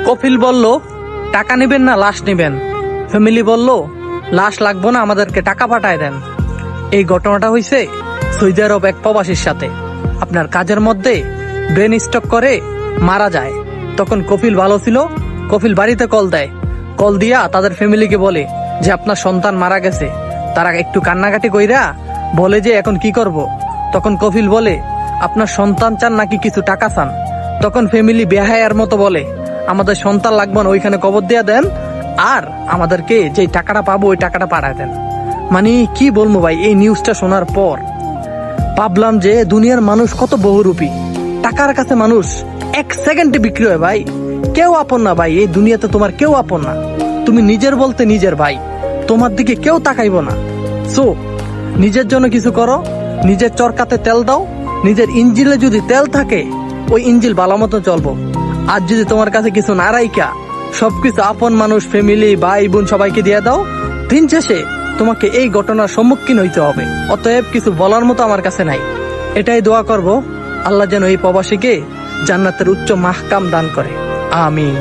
কফিল বলল, টাকা নেবেন না লাশ নেবেন? ফ্যামিলি বলল, লাশ লাগবো না, আমাদেরকে টাকা পাঠায় দেন। এই ঘটনাটা হয়েছে সৌদি আরব এক প্রবাসীর সাথে। আপনার কাজের মধ্যে ব্রেন স্ট্রোক করে মারা যায়। তখন কফিল ভালো ছিল, কফিল বাড়িতে কল দেয়। কল দিয়া তাদের ফ্যামিলিকে বলে যে আপনার সন্তান মারা গেছে। তারা একটু কান্নাকাটি কইরা বলে যে এখন কি করব। তখন কফিল বলে, আপনার সন্তান চান নাকি কিছু টাকা চান? তখন ফ্যামিলি বেহায়ার মতো বলে, আমাদের সন্তান লাগবে না, ওইখানে কবর দিয়া দেন, আর আমাদেরকে যে টাকাটা পাবো ওই টাকাটা পাঠায় দেন। মানে কি বলবো ভাই, এই নিউজটা শোনার পর ভাবলাম যে দুনিয়ার মানুষ কত বহুরূপী। টাকার কাছে মানুষ এক সেকেন্ডে বিক্রি হয় ভাই। কেউ আপন না ভাই, এই দুনিয়াতে তোমার কেউ আপন না। তুমি নিজের বলতে নিজের ভাই, তোমার দিকে কেউ তাকাইবো না। সো নিজের জন্য কিছু করো, নিজের চরকাতে তেল দাও। নিজের ইঞ্জিলে যদি তেল থাকে ওই ইঞ্জিল ভালো মতো চলবো। আর যদি তোমার কাছে কিছু না রাইকা সবকিছু আপন মানুষ, ফ্যামিলি, ভাই বোন সবাইকে দিয়ে দাও, দিন শেষে তোমাকে এই ঘটনার সম্মুখীন হইতে হবে। অতএব কিছু বলার মতো আমার কাছে নাই। এটাই দোয়া করব, আল্লাহ যেন এই প্রবাসীকে জান্নাতের উচ্চ মাহকাম দান করে। আমিন।